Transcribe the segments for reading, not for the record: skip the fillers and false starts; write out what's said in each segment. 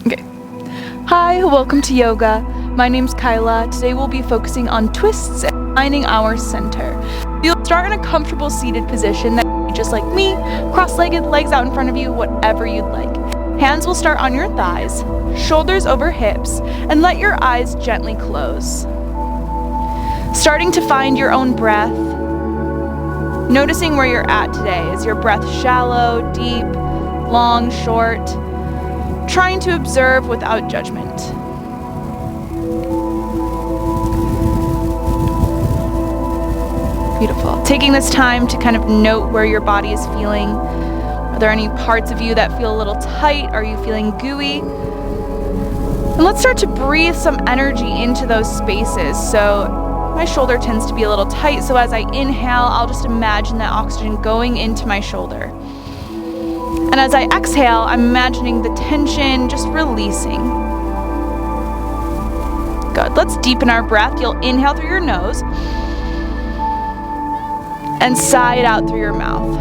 Okay. Hi, welcome to yoga. My name's Kyla. Today we'll be focusing on twists and finding our center. You'll start in a comfortable seated position that you just like me, cross-legged, legs out in front of you, whatever you'd like. Hands will start on your thighs, shoulders over hips, and let your eyes gently close. Starting to find your own breath. Noticing where you're at today. Is your breath shallow, deep, long, short? Trying to observe without judgment. Beautiful. Taking this time to kind of note where your body is feeling. Are there any parts of you that feel a little tight? Are you feeling gooey? And let's start to breathe some energy into those spaces. So my shoulder tends to be a little tight, so as I inhale, I'll just imagine that oxygen going into my shoulder. And as I exhale, I'm imagining the tension just releasing. Good. Let's deepen our breath. You'll inhale through your nose and sigh it out through your mouth.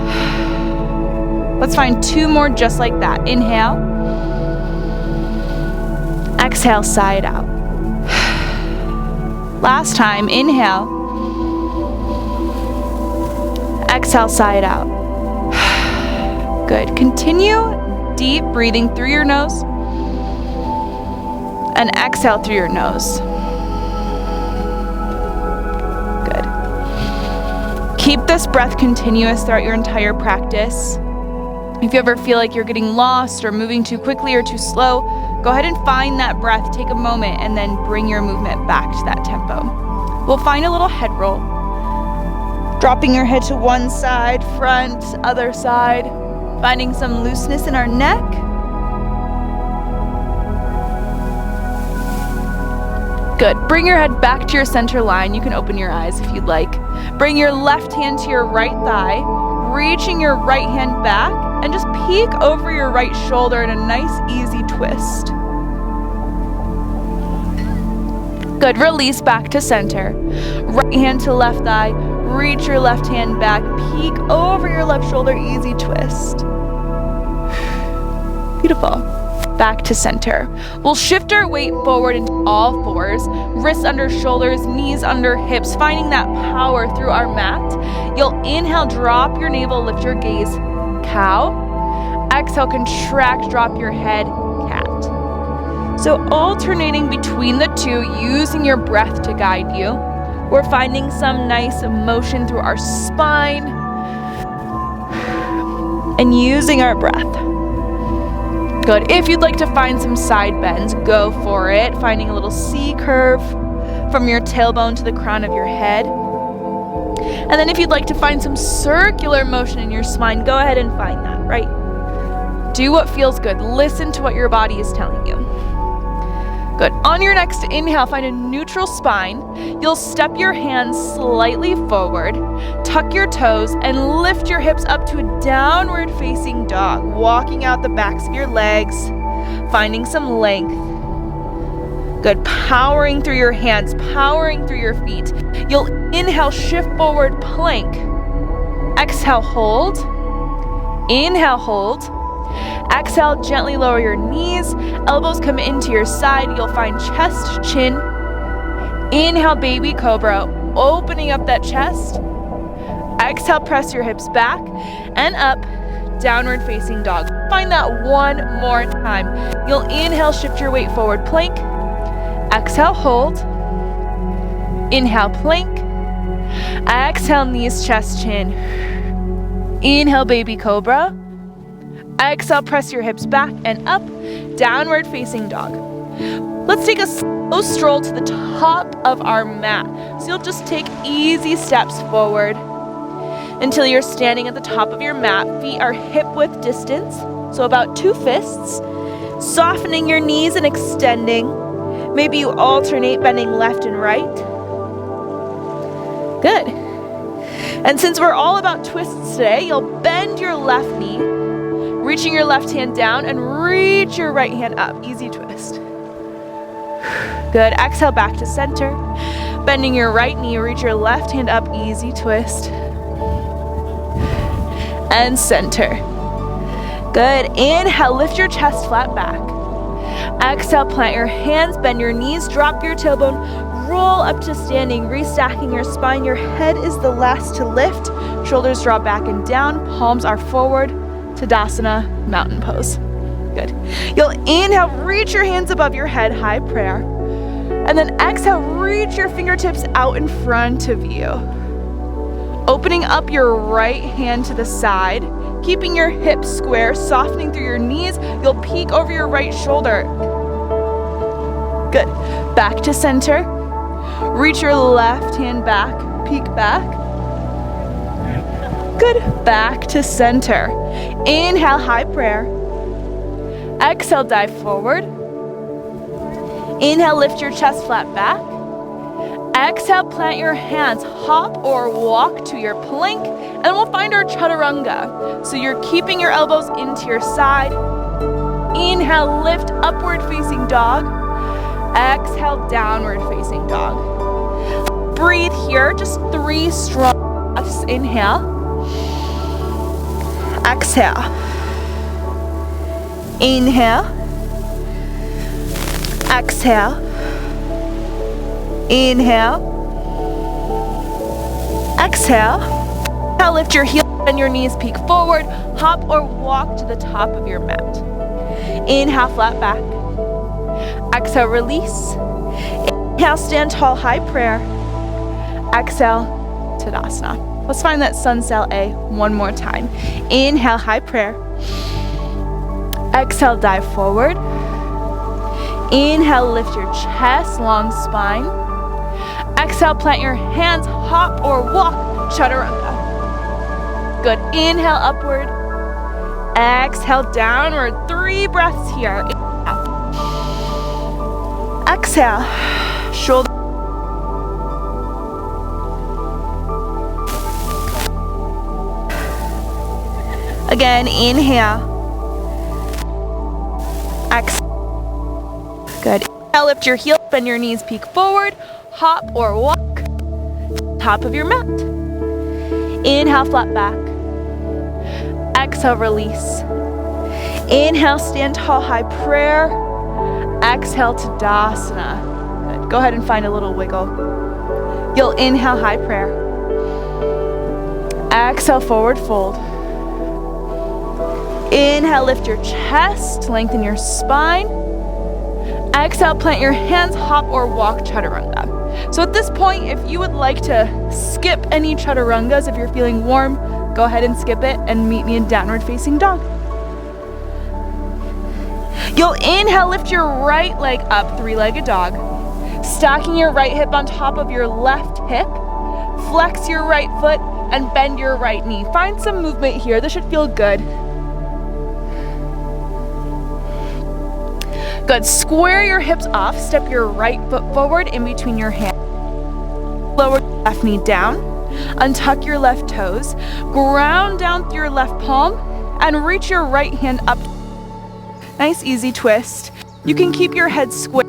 Let's find two more just like that. Inhale. Exhale, sigh it out. Last time, inhale. Exhale, sigh it out. Good. Continue deep breathing through your nose and exhale through your nose. Good. Keep this breath continuous throughout your entire practice. If you ever feel like you're getting lost or moving too quickly or too slow, go ahead and find that breath, take a moment, and then bring your movement back to that tempo. We'll find a little head roll. Dropping your head to one side, front, other side. Finding some looseness in our neck. Good. Bring your head back to your center line. You can open your eyes if you'd like. Bring your left hand to your right thigh, reaching your right hand back, and just peek over your right shoulder in a nice, easy twist. Good. Release back to center. Right hand to left thigh. Reach your left hand back, peek over your left shoulder, easy twist. Beautiful. Back to center. We'll shift our weight forward into all fours, wrists under shoulders, knees under hips, finding that power through our mat. You'll inhale, drop your navel, lift your gaze, cow. Exhale, contract, drop your head, cat. So alternating between the two, using your breath to guide you. We're finding some nice motion through our spine and using our breath. Good. If you'd like to find some side bends, go for it. Finding a little C curve from your tailbone to the crown of your head. And then if you'd like to find some circular motion in your spine, go ahead and find that, right? Do what feels good. Listen to what your body is telling you. Good. On your next inhale, find a neutral spine. You'll step your hands slightly forward, tuck your toes, and lift your hips up to a downward facing dog, walking out the backs of your legs, finding some length. Good. Powering through your hands, powering through your feet. You'll inhale, shift forward, plank. Exhale, hold. Inhale, hold. Exhale, gently lower your knees, elbows come into your side, you'll find chest, chin. Inhale, baby cobra, opening up that chest. Exhale, press your hips back and up, downward facing dog. Find that one more time. You'll inhale, shift your weight forward, plank. Exhale, hold. Inhale, plank. Exhale, knees, chest, chin. Inhale, baby cobra. Exhale, press your hips back and up, downward facing dog. Let's take a slow stroll to the top of our mat. So you'll just take easy steps forward until you're standing at the top of your mat. Feet are hip width distance, so about 2 fists. Softening your knees and extending. Maybe you alternate bending left and right. Good. And since we're all about twists today, you'll bend your left knee, reaching your left hand down and reach your right hand up. Easy twist. Good. Exhale back to center. Bending your right knee, reach your left hand up. Easy twist. And center. Good. Inhale, lift your chest flat back. Exhale, plant your hands, bend your knees, drop your tailbone, roll up to standing, restacking your spine. Your head is the last to lift. Shoulders drop back and down, palms are forward. Tadasana, mountain pose. Good. You'll inhale, reach your hands above your head, high prayer. And then exhale, reach your fingertips out in front of you. Opening up your right hand to the side, keeping your hips square, softening through your knees. You'll peek over your right shoulder. Good. Back to center. Reach your left hand back, peek back. Good. Back to center. Inhale, high prayer. Exhale, dive forward. Inhale, lift your chest flat back. Exhale, plant your hands, hop or walk to your plank, and then we'll find our chaturanga. So you're keeping your elbows into your side. Inhale, lift, upward facing dog. Exhale, downward facing dog. Breathe here, just 3 strong breaths. Inhale. Exhale. Inhale. Exhale. Inhale. Exhale. Now lift your heels and your knees, peek forward, hop or walk to the top of your mat. Inhale, flat back. Exhale, release. Inhale, stand tall, high prayer. Exhale, Tadasana. Let's find that sun cell A one more time. Inhale, high prayer. Exhale, dive forward. Inhale, lift your chest, long spine. Exhale, plant your hands, hop or walk, chaturanga. Good. Inhale, upward. Exhale, downward. 3 breaths here. Inhale. Exhale. Shoulder. Again, inhale. Exhale. Good. Inhale, lift your heels, bend your knees, peek forward, hop or walk, top of your mat. Inhale, flat back. Exhale, release. Inhale, stand tall, high prayer. Exhale, Tadasana. Good. Go ahead and find a little wiggle. You'll inhale, high prayer. Exhale, forward fold. Inhale, lift your chest, lengthen your spine. Exhale, plant your hands, hop or walk, chaturanga. So at this point, if you would like to skip any chaturangas, if you're feeling warm, go ahead and skip it and meet me in downward facing dog. You'll inhale, lift your right leg up, 3-legged dog. Stacking your right hip on top of your left hip. Flex your right foot and bend your right knee. Find some movement here. This should feel good. Good. Square your hips off. Step your right foot forward in between your hands. Lower your left knee down. Untuck your left toes. Ground down through your left palm and reach your right hand up. Nice easy twist. You can keep your head square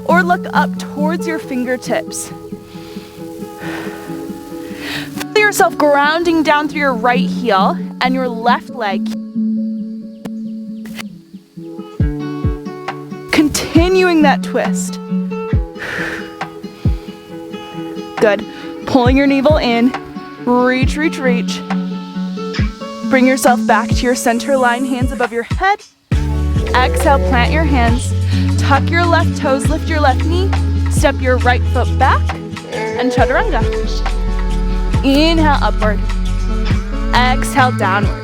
or look up towards your fingertips. Feel yourself grounding down through your right heel and your left leg. Continuing that twist. Good. Pulling your navel in. Reach, reach, reach. Bring yourself back to your center line, hands above your head. Exhale, plant your hands. Tuck your left toes, lift your left knee. Step your right foot back and chaturanga. Inhale, upward. Exhale, downward.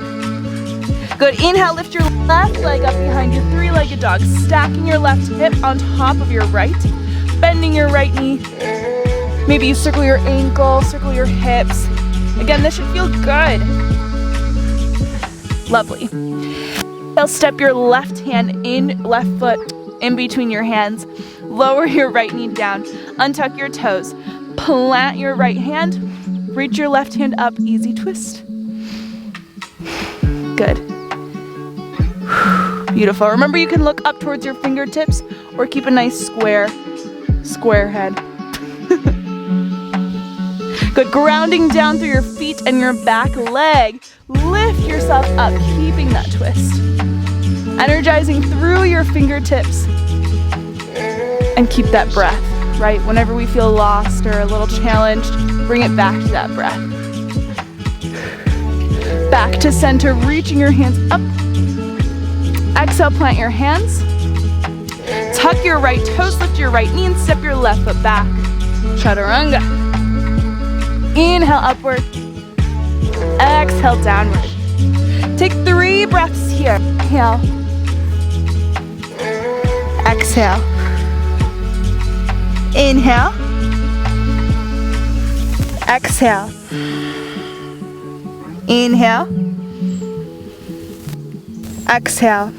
Good. Inhale, lift your left leg up behind your 3-legged dog, stacking your left hip on top of your right, bending your right knee. Maybe you circle your ankle, circle your hips. Again, this should feel good. Lovely. Now step your left hand in, left foot in between your hands. Lower your right knee down. Untuck your toes. Plant your right hand. Reach your left hand up. Easy twist. Good. Beautiful. Remember, you can look up towards your fingertips or keep a nice square head. Good. Grounding down through your feet and your back leg. Lift yourself up, keeping that twist. Energizing through your fingertips. And keep that breath, right? Whenever we feel lost or a little challenged, bring it back to that breath. Back to center, reaching your hands up. Exhale, plant your hands. Tuck your right toes, lift your right knee, and step your left foot back. Chaturanga. Inhale, upward. Exhale, downward. Take 3 breaths here. Inhale. Exhale. Inhale. Exhale. Inhale. Exhale.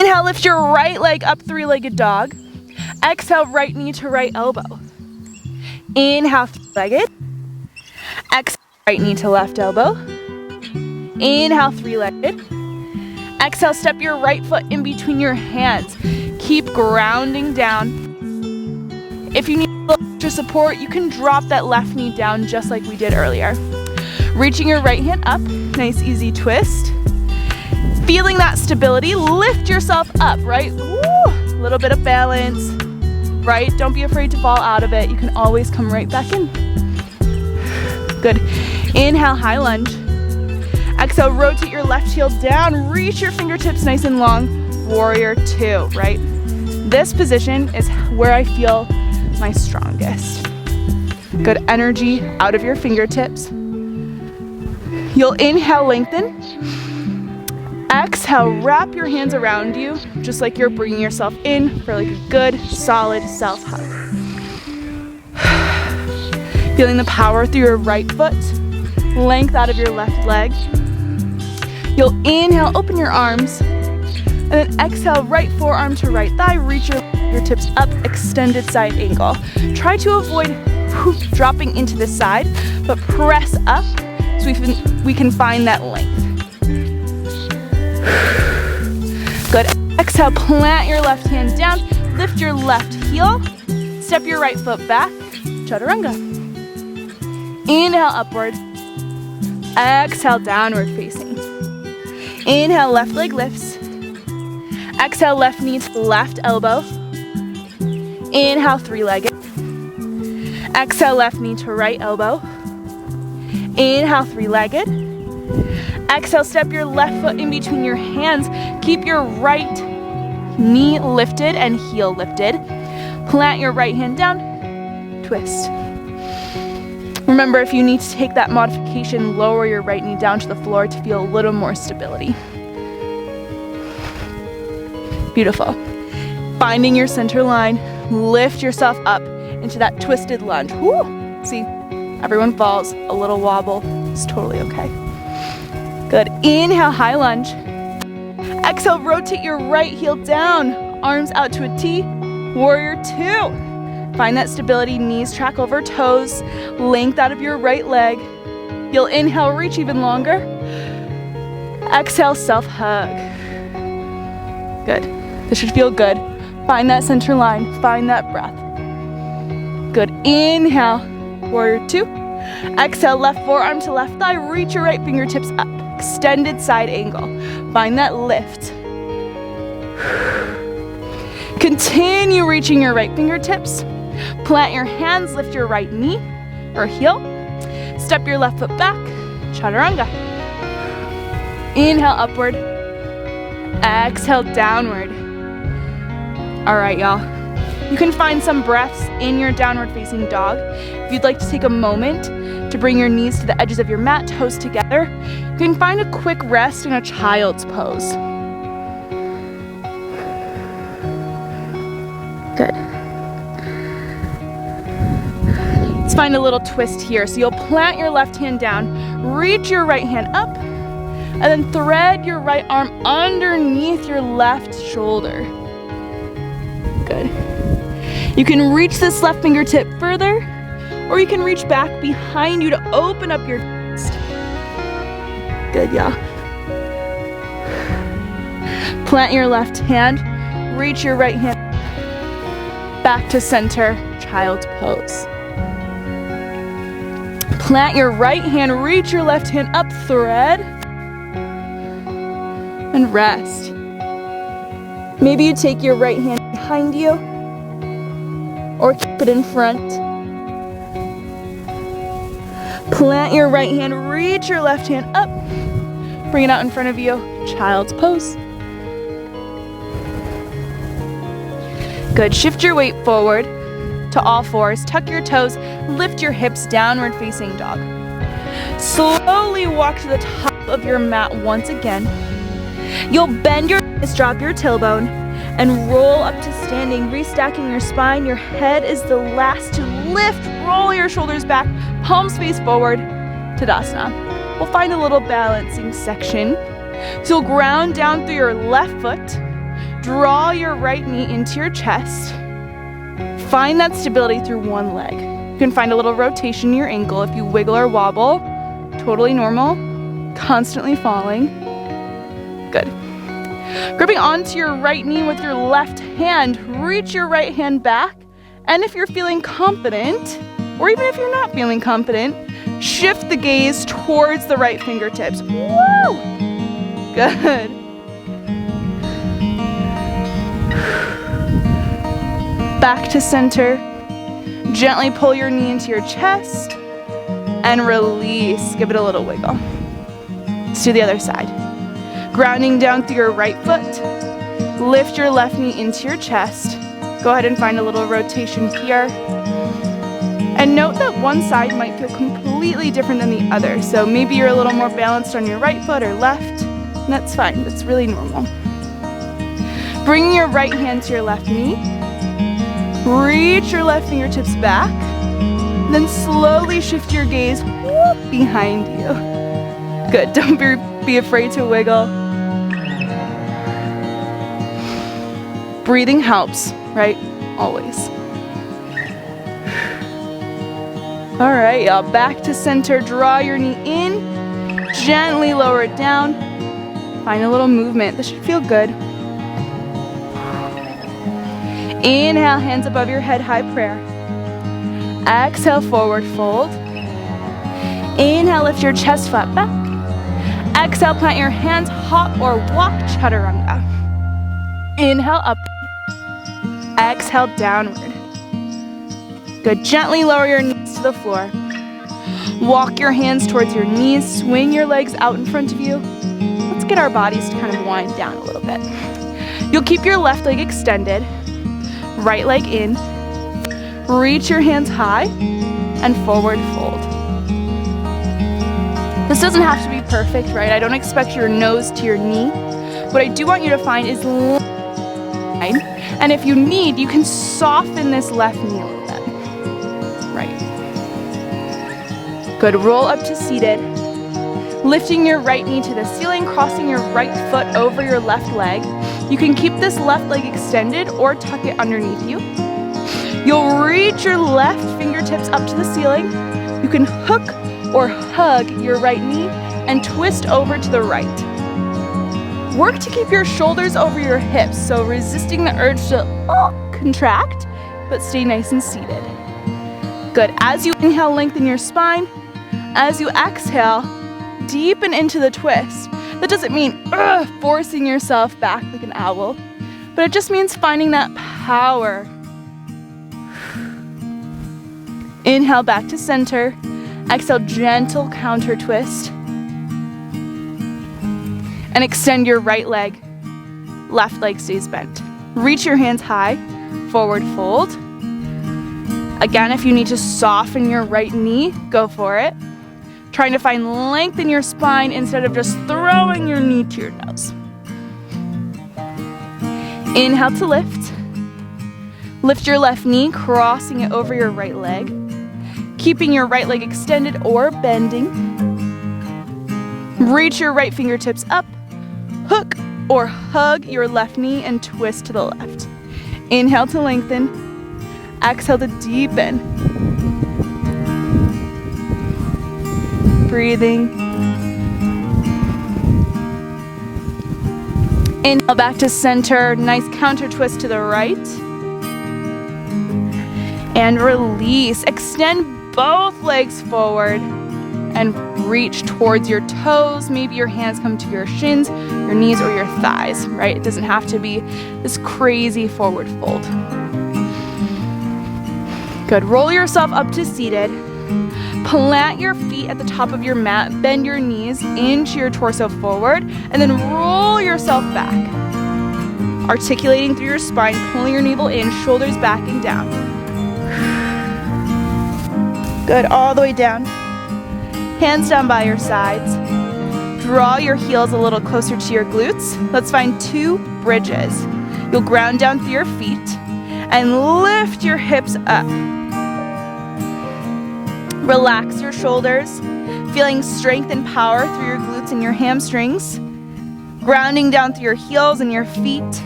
Inhale, lift your right leg up, 3-legged dog. Exhale, right knee to right elbow. Inhale, 3-legged. Exhale, right knee to left elbow. Inhale, 3-legged. Exhale, step your right foot in between your hands. Keep grounding down. If you need a little extra support, you can drop that left knee down just like we did earlier. Reaching your right hand up, nice easy twist. Feeling that stability, lift yourself up, right? Woo! Little bit of balance, right? Don't be afraid to fall out of it. You can always come right back in. Good. Inhale, high lunge. Exhale, rotate your left heel down, reach your fingertips nice and long. Warrior 2, right? This position is where I feel my strongest. Good energy out of your fingertips. You'll inhale, lengthen. Exhale, wrap your hands around you, just like you're bringing yourself in for like a good, solid self-hug. Feeling the power through your right foot, length out of your left leg. You'll inhale, open your arms, and then exhale, right forearm to right thigh, reach your fingertips up, extended side angle. Try to avoid dropping into the side, but press up so we can find that length. Good. Exhale, plant your left hand down, lift your left heel, step your right foot back, chaturanga. Inhale, upward. Exhale, downward facing. Inhale, left leg lifts. Exhale, left knee to left elbow. Inhale, 3-legged. Exhale, left knee to right elbow. Inhale, 3-legged. Exhale, step your left foot in between your hands. Keep your right knee lifted and heel lifted. Plant your right hand down, twist. Remember, if you need to take that modification, lower your right knee down to the floor to feel a little more stability. Beautiful. Finding your center line, lift yourself up into that twisted lunge. Woo! See, everyone falls, a little wobble, it's totally okay. Good. Inhale, high lunge. Exhale, rotate your right heel down, arms out to a T. Warrior 2. Find that stability, knees track over toes, length out of your right leg. You'll inhale, reach even longer. Exhale, self-hug. Good. This should feel good. Find that center line, find that breath. Good. Inhale, warrior 2. Exhale, left forearm to left thigh, reach your right fingertips up. Extended side angle. Find that lift. Continue reaching your right fingertips. Plant your hands, lift your right knee or heel. Step your left foot back, chaturanga. Inhale, upward. Exhale, downward. All right, y'all. You can find some breaths in your downward facing dog. If you'd like to take a moment to bring your knees to the edges of your mat, toes together, you can find a quick rest in a child's pose. Good. Let's find a little twist here. So you'll plant your left hand down, reach your right hand up, and then thread your right arm underneath your left shoulder. Good. You can reach this left fingertip further, or you can reach back behind you to open up your chest. Good, y'all. Plant your left hand, reach your right hand back to center, child's pose. Plant your right hand, reach your left hand up, thread. and rest. Maybe you take your right hand behind you or keep it in front. Plant your right hand, reach your left hand up, bring it out in front of you, child's pose. Good, shift your weight forward to all fours, tuck your toes, lift your hips, downward facing dog. Slowly walk to the top of your mat once again. You'll bend your knees, drop your tailbone, and roll up to standing, restacking your spine. Your head is the last to lift, roll your shoulders back, palms face forward, Tadasana. We'll find a little balancing section. So you'll ground down through your left foot, draw your right knee into your chest, find that stability through one leg. You can find a little rotation in your ankle if you wiggle or wobble, totally normal, constantly falling. Good. Gripping onto your right knee with your left hand, reach your right hand back, and if you're feeling confident, or even if you're not feeling confident, shift the gaze towards the right fingertips. Woo! Good. Back to center. Gently pull your knee into your chest and release. Give it a little wiggle. Let's do the other side. Grounding down through your right foot. Lift your left knee into your chest. Go ahead and find a little rotation here. And note that one side might feel completely different than the other. So maybe you're a little more balanced on your right foot or left. And that's fine. That's really normal. Bring your right hand to your left knee. Reach your left fingertips back. Then slowly shift your gaze behind you. Good. Don't be afraid to wiggle. Breathing helps, right? Always. All right, y'all. Back to center. Draw your knee in. Gently lower it down. Find a little movement. This should feel good. Inhale, hands above your head, high prayer. Exhale, forward fold. Inhale, lift your chest flat back. Exhale, plant your hands, hop or walk, chaturanga. Inhale, up. Exhale, downward. Good, gently lower your knees to the floor. Walk your hands towards your knees, swing your legs out in front of you. Let's get our bodies to kind of wind down a little bit. You'll keep your left leg extended. Right leg in, reach your hands high, and forward fold. This doesn't have to be perfect, right? I don't expect your nose to your knee. What I do want you to find is line, and if you need, you can soften this left knee a little bit. Right. Good, roll up to seated. Lifting your right knee to the ceiling, crossing your right foot over your left leg. You can keep this left leg extended or tuck it underneath you. You'll reach your left fingertips up to the ceiling. You can hook or hug your right knee and twist over to the right. Work to keep your shoulders over your hips, so resisting the urge to contract, but stay nice and seated. Good. As you inhale, lengthen your spine. As you exhale, deepen into the twist. That doesn't mean forcing yourself back like an owl, but it just means finding that power. Inhale, back to center. Exhale, gentle counter twist. And extend your right leg. Left leg stays bent. Reach your hands high, forward fold. Again, if you need to soften your right knee, go for it. Trying to find length in your spine instead of just throwing your knee to your nose. Inhale to lift. Lift your left knee, crossing it over your right leg. Keeping your right leg extended or bending. Reach your right fingertips up. Hook or hug your left knee and twist to the left. Inhale to lengthen. Exhale to deepen. Breathing. Inhale back to center. Nice counter twist to the right. And release. Extend both legs forward and reach towards your toes. Maybe your hands come to your shins, your knees, or your thighs, right? It doesn't have to be this crazy forward fold. Good. Roll yourself up to seated. Plant your feet at the top of your mat. Bend your knees into your torso forward, and then roll yourself back. Articulating through your spine, pulling your navel in, shoulders back and down. Good. All the way down. Hands down by your sides. Draw your heels a little closer to your glutes. Let's find 2 bridges. You'll ground down through your feet and lift your hips up. Relax your shoulders, feeling strength and power through your glutes and your hamstrings. Grounding down through your heels and your feet.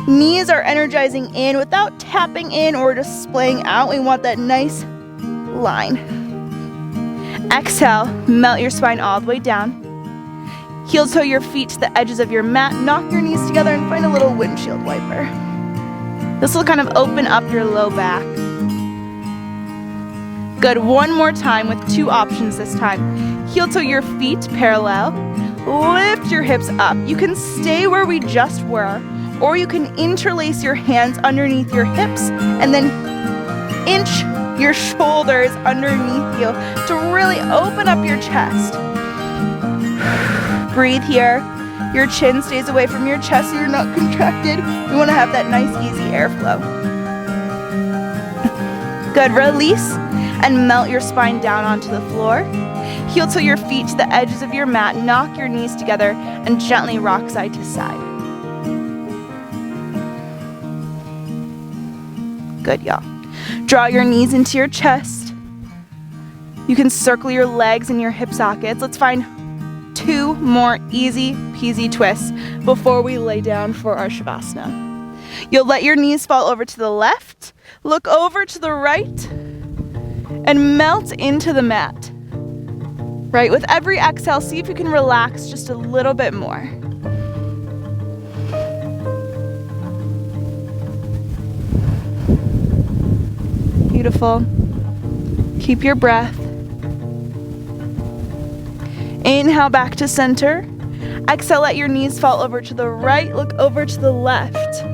Knees are energizing in without tapping in or displaying out. We want that nice line. Exhale, melt your spine all the way down. Heel toe your feet to the edges of your mat. Knock your knees together and find a little windshield wiper. This will kind of open up your low back. Good. One more time with 2 options this time. Heel toe your feet parallel. Lift your hips up. You can stay where we just were, or you can interlace your hands underneath your hips and then inch your shoulders underneath you to really open up your chest. Breathe here. Your chin stays away from your chest so you're not contracted. We want to have that nice, easy airflow. Good. Release and melt your spine down onto the floor. Heel toe your feet to the edges of your mat. Knock your knees together and gently rock side to side. Good, y'all. Draw your knees into your chest. You can circle your legs in your hip sockets. Let's find 2 more easy peasy twists before we lay down for our Savasana. You'll let your knees fall over to the left, look over to the right, and melt into the mat. Right, with every exhale, see if you can relax just a little bit more. Beautiful. Keep your breath. Inhale back to center. Exhale, let your knees fall over to the right, look over to the left.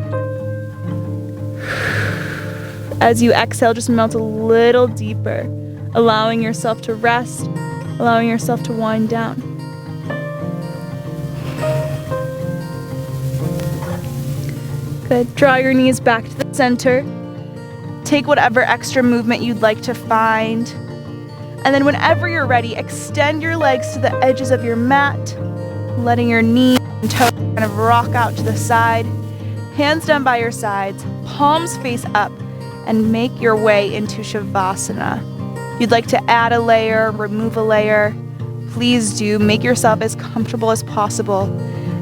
As you exhale, just melt a little deeper, allowing yourself to rest, allowing yourself to wind down. Good. Draw your knees back to the center. Take whatever extra movement you'd like to find. And then whenever you're ready, extend your legs to the edges of your mat, letting your knees and toes kind of rock out to the side. Hands down by your sides, palms face up, and make your way into Savasana. If you'd like to add a layer, remove a layer, please do. Make yourself as comfortable as possible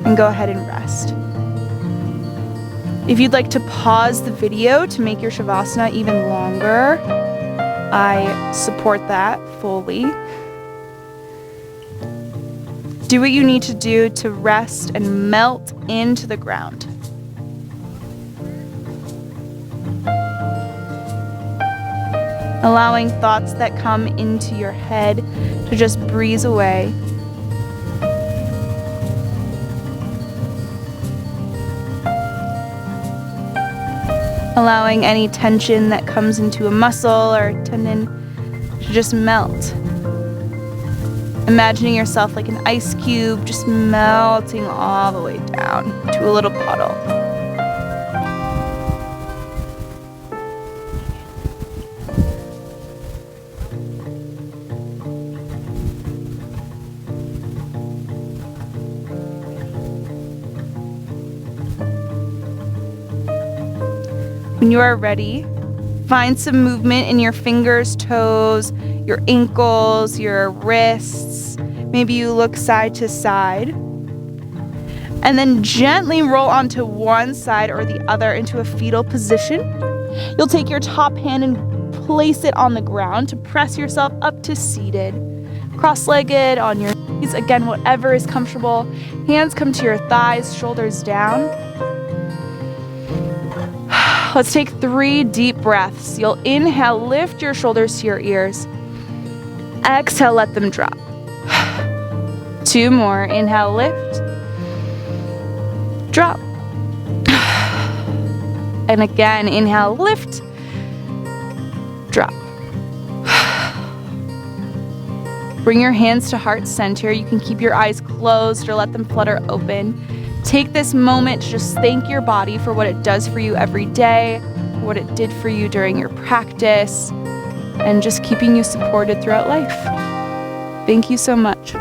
and go ahead and rest. If you'd like to pause the video to make your Savasana even longer, I support that fully. Do what you need to do to rest and melt into the ground. Allowing thoughts that come into your head to just breeze away. Allowing any tension that comes into a muscle or a tendon to just melt. Imagining yourself like an ice cube just melting all the way down to a little puddle. When you are ready, find some movement in your fingers, toes, your ankles, your wrists. Maybe you look side to side. And then gently roll onto one side or the other into a fetal position. You'll take your top hand and place it on the ground to press yourself up to seated. Cross-legged on your knees. Again, whatever is comfortable. Hands come to your thighs, shoulders down. Let's take 3 deep breaths. You'll inhale, lift your shoulders to your ears. Exhale, let them drop. 2 more. Inhale, lift. Drop. And again, inhale, lift. Drop. Bring your hands to heart center. You can keep your eyes closed or let them flutter open. Take this moment to just thank your body for what it does for you every day, what it did for you during your practice, and just keeping you supported throughout life. Thank you so much.